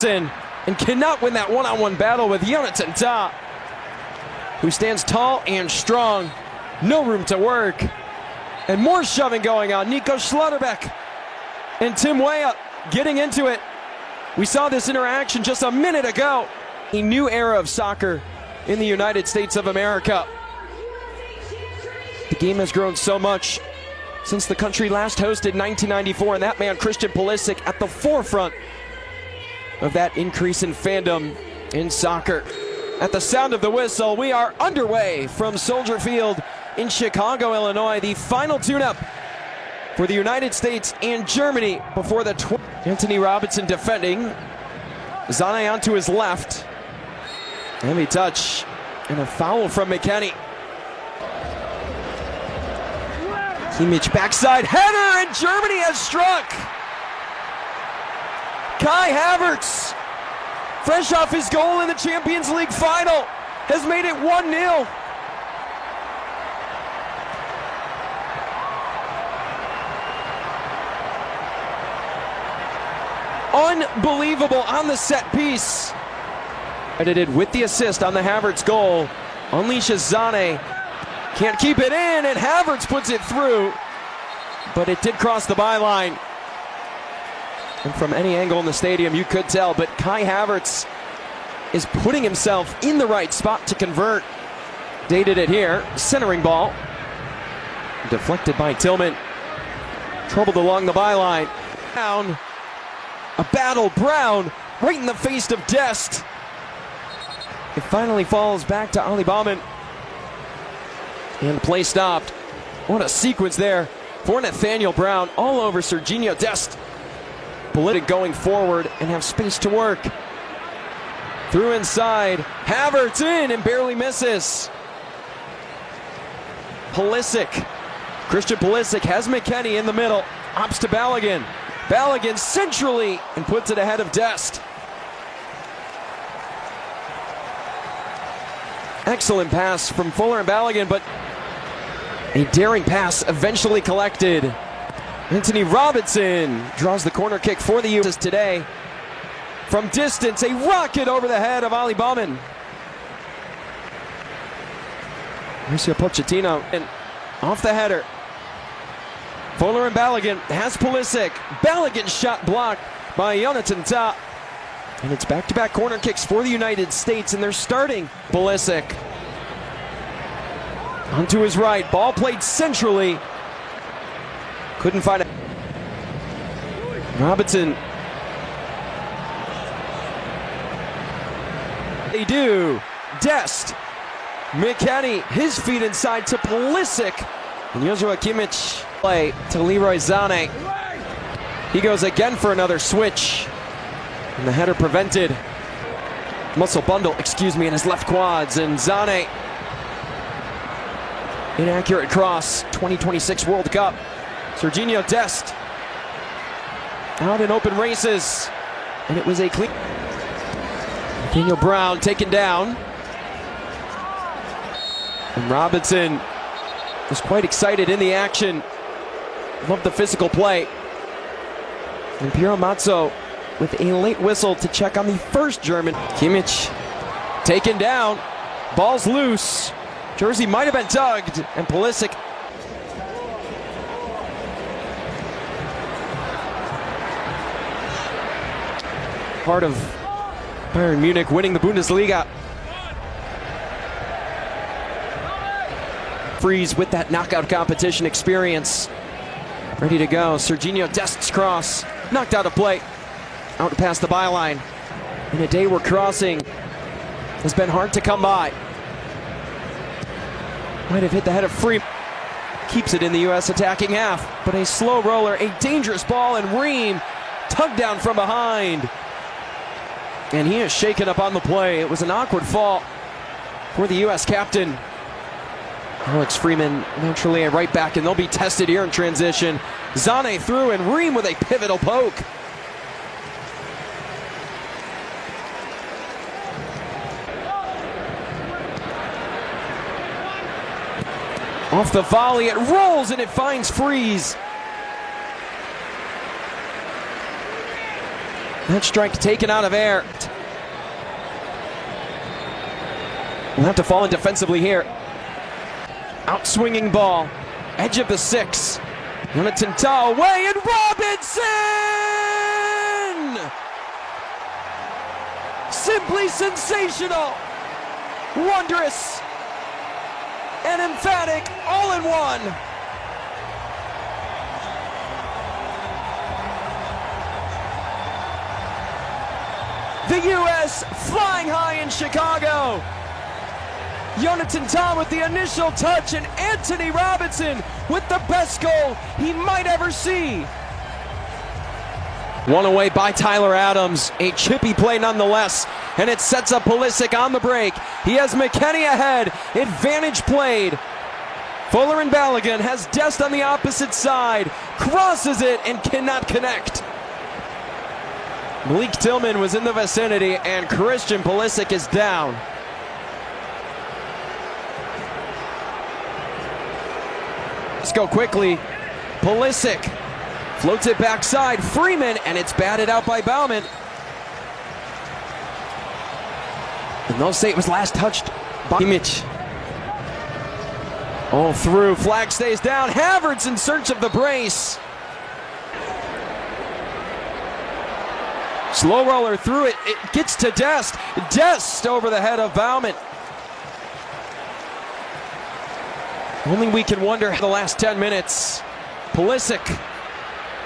And cannot win that one-on-one battle with Jonathan Tah, who stands tall and strong. No room to work. And more shoving going on. Nico Schlotterbeck and Tim Weah getting into it. We saw this interaction just a minute ago. A new era of soccer in the United States of America. The game has grown so much since the country last hosted 1994, and that man Christian Pulisic at the forefront of that increase in fandom in soccer. At the sound of the whistle, we are underway from Soldier Field in Chicago, Illinois. The final tune-up for the United States and Germany before the Anthony Robinson defending. Zane onto his left. Heavy touch and a foul from McKennie. Kimmich backside header, and Germany has struck. Kai Havertz, fresh off his goal in the Champions League final, has made it 1-0. Unbelievable on the set piece. Edited with the assist on the Havertz goal. Unleashes Zane. Can't keep it in, and Havertz puts it through. But it did cross the byline. And from any angle in the stadium, you could tell. But Kai Havertz is putting himself in the right spot to convert. Dated it here. Centering ball. Deflected by Tillman. Troubled along the byline. Down. A battle. Brown right in the face of Dest. It finally falls back to Ali Baumann. And the play stopped. What a sequence there for Nathaniel Brown. All over Serginho Dest. Pulisic going forward and have space to work. Through inside. Havertz in and barely misses. Pulisic. Christian Pulisic has McKennie in the middle. Ops to Balogun. Balogun centrally and puts it ahead of Dest. Excellent pass from Fuller and Balogun, but a daring pass eventually collected. Anthony Robinson draws the corner kick for the U.S. today. From distance, a rocket over the head of Ali Baumann. Mauricio Pochettino, and off the header. Fuller and Balogun has Pulisic. Balogun's shot blocked by Jonathan Tah. And it's back-to-back corner kicks for the United States, and they're starting. Pulisic onto his right. Ball played centrally. Couldn't find it. Robinson. They do. Dest. McKennie. His feet inside to Pulisic. And Joshua Kimmich play to Leroy Zane. He goes again for another switch. And the header prevented. Muscle bundle, in his left quads. And Zane. Inaccurate cross. 2026 World Cup. Serginho Dest. Out in open races. And it was a clean. Daniel Brown taken down. And Robinson was quite excited in the action. Loved the physical play. And Piero Mazzo with a late whistle to check on the first German. Kimmich taken down. Ball's loose. Jersey might have been tugged. And Pulisic. Part of Bayern Munich winning the Bundesliga. Freeze with that knockout competition experience. Ready to go. Serginho Dest's cross. Knocked out of play. Out past the byline. In a day where crossing has been hard to come by. Might have hit the head of Free. Keeps it in the U.S. attacking half. But a slow roller, a dangerous ball, and Ream tugged down from behind. And he is shaken up on the play. It was an awkward fall for the U.S. captain. Alex Freeman naturally a right back, and they'll be tested here in transition. Zane through, and Ream with a pivotal poke. Off the volley, it rolls and it finds Freeze. That strike taken out of air. We'll have to fall in defensively here. Outswinging ball. Edge of the 6. Jonathan Tah away, and Robinson! Simply sensational. Wondrous. And emphatic all in one. The U.S. flying high in Chicago. Jonathan Tah with the initial touch, and Anthony Robinson with the best goal he might ever see. One away by Tyler Adams. A chippy play nonetheless, and it sets up Pulisic on the break. He has McKennie ahead. Advantage played. Fuller and Balogun has Dest on the opposite side. Crosses it and cannot connect. Malik Tillman was in the vicinity, and Christian Pulisic is down. Let's go quickly. Pulisic floats it backside. Freeman, and it's batted out by Baumann. And they'll say it was last touched by Kimmich. All through. Flag stays down. Havertz in search of the brace. Slow roller through it. It gets to Dest. Dest over the head of Baumann. Only we can wonder the last 10 minutes. Pulisic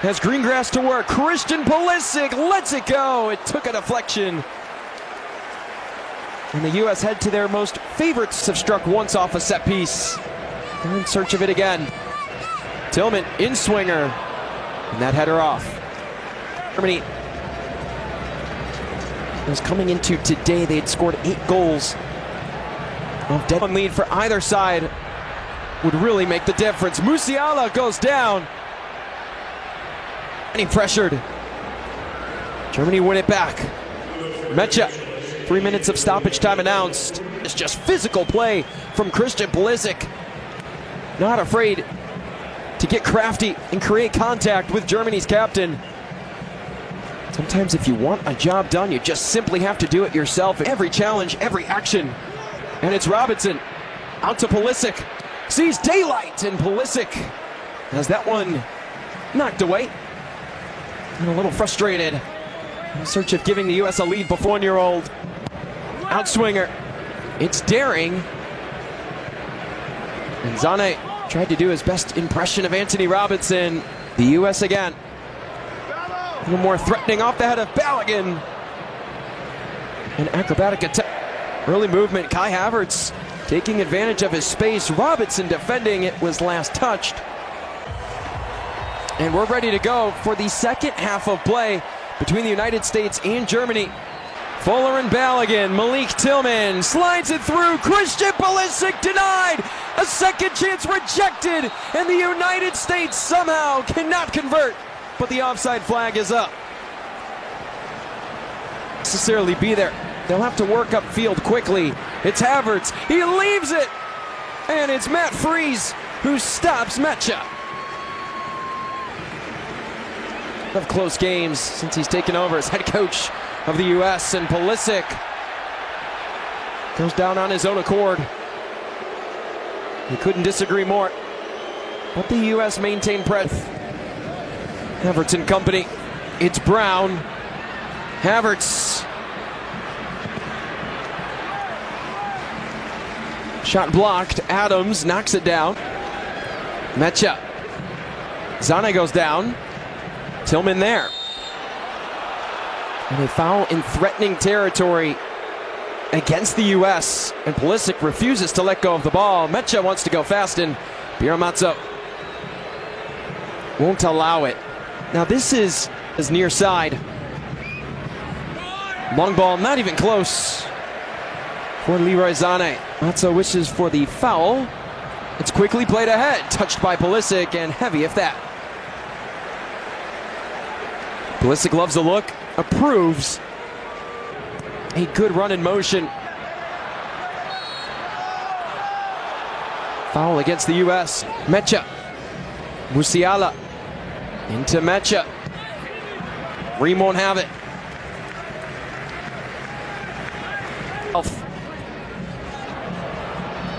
has green grass to work. Christian Pulisic lets it go. It took a deflection. And the U.S. head to their most favorites have struck once off a set piece. They're in search of it again. Tillman in swinger. And that header off. Germany was coming into today. They had scored 8 goals. Of dead lead for either side would really make the difference. Musiala goes down. And he pressured. Germany win it back. Mecha. 3 minutes of stoppage time announced. It's just physical play from Christian Pulisic. Not afraid to get crafty and create contact with Germany's captain. Sometimes if you want a job done, you just simply have to do it yourself. Every challenge, every action. And it's Robinson. Out to Pulisic. Sees daylight, and Pulisic has that one knocked away. And a little frustrated. In search of giving the U.S. a lead before 1-year-old. Outswinger. It's daring. And Zane tried to do his best impression of Anthony Robinson. The U.S. again. A little more threatening off the head of Balogun. An acrobatic attack. Early movement. Kai Havertz taking advantage of his space. Robinson defending. It was last touched. And we're ready to go for the second half of play between the United States and Germany. Fuller and Balogun. Malik Tillman slides it through. Christian Pulisic denied. A second chance rejected. And the United States somehow cannot convert. But the offside flag is up. Necessarily be there. They'll have to work upfield quickly. It's Havertz. He leaves it. And it's Matt Freese who stops Mecha. Of close games since he's taken over as head coach of the U.S. And Pulisic goes down on his own accord. He couldn't disagree more. But the U.S. maintained pressure. Havertz and company. It's Brown. Havertz. Shot blocked. Adams knocks it down. Mecha. Zane goes down. Tillman there. And a foul in threatening territory against the U.S. And Pulisic refuses to let go of the ball. Mecha wants to go fast, and Bieramazzo won't allow it. Now this is near side. Long ball, not even close for Leroy Zane. Mazzo wishes for the foul. It's quickly played ahead. Touched by Pulisic, and heavy if that. Pulisic loves the look, approves. A good run in motion. Foul against the U.S. Mecha. Musiala. Into Mecha. Ream won't have it.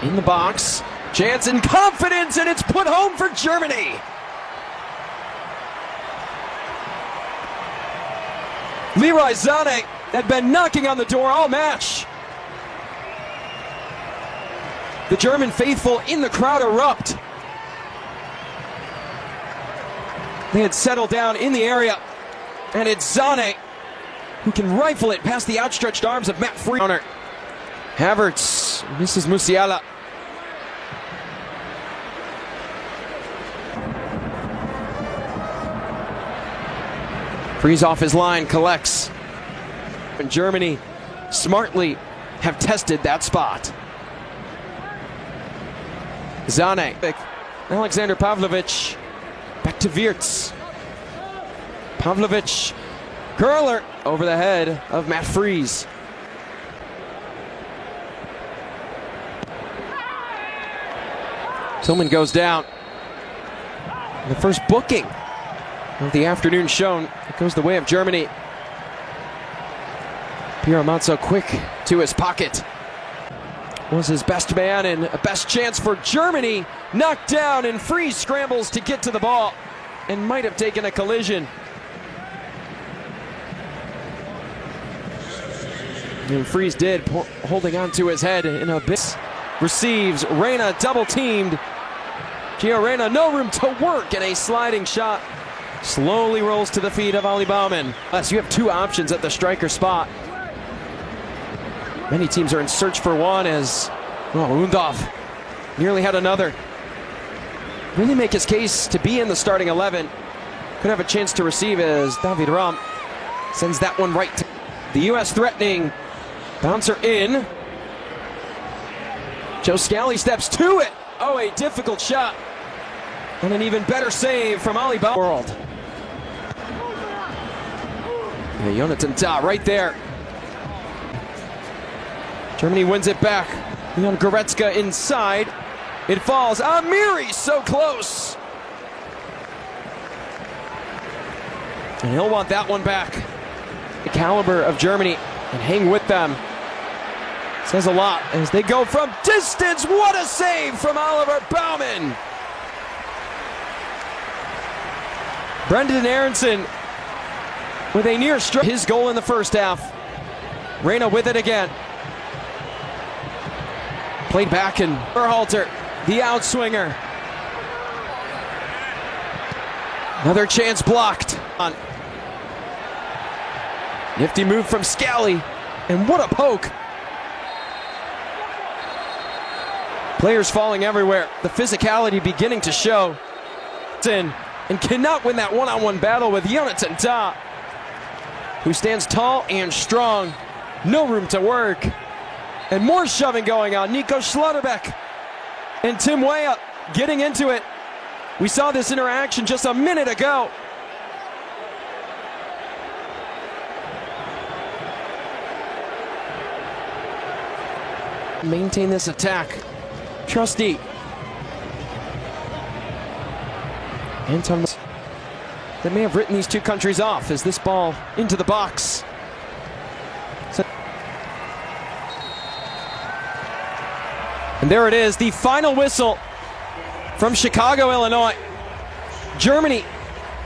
In the box, chance and confidence, and it's put home for Germany. Leroy Sané had been knocking on the door all match. The German faithful in the crowd erupt. They had settled down in the area, and it's Sané who can rifle it past the outstretched arms of Matt Freese. Havertz misses Musiala. Freeze off his line, collects. And Germany smartly have tested that spot. Sané, Alexander Pavlovic, back to Wirtz. Pavlovic, curler over the head of Matt Freese. Tillman goes down. The first booking of the afternoon shown. It goes the way of Germany. Piero Mazzo quick to his pocket. Was his best man and a best chance for Germany. Knocked down, and Freese scrambles to get to the ball and might have taken a collision. And Freese did, holding on to his head in a bit. Receives, Reyna double teamed. Gio Reyna, no room to work, and a sliding shot slowly rolls to the feet of Oli Baumann. Plus, you have two options at the striker spot. Many teams are in search for one, as Undorf nearly had another. Really make his case to be in the starting 11. Could have a chance to receive as David Raum sends that one right to the U.S. threatening. Bouncer in. Joe Scally steps to it. Oh, a difficult shot. And an even better save from Oli Baumann. World. Yeah, Jonathan Tah right there. Germany wins it back. Leon Goretzka inside. It falls. Amiri so close. And he'll want that one back. The caliber of Germany and hang with them. Says a lot as they go from distance. What a save from Oliver Baumann. Brendan Aronson with a near strike. His goal in the first half. Reyna with it again. Played back, and Berhalter, the outswinger. Another chance blocked. Nifty move from Scally, and what a poke. Players falling everywhere. The physicality beginning to show. And cannot win that one-on-one battle with Jonathan Tah, who stands tall and strong. No room to work. And more shoving going on. Nico Schlotterbeck and Tim Weah getting into it. We saw this interaction just a minute ago. Maintain this attack. Trusty. Anton that may have written these two countries off as this ball into the box. And there it is, the final whistle from Chicago, Illinois. Germany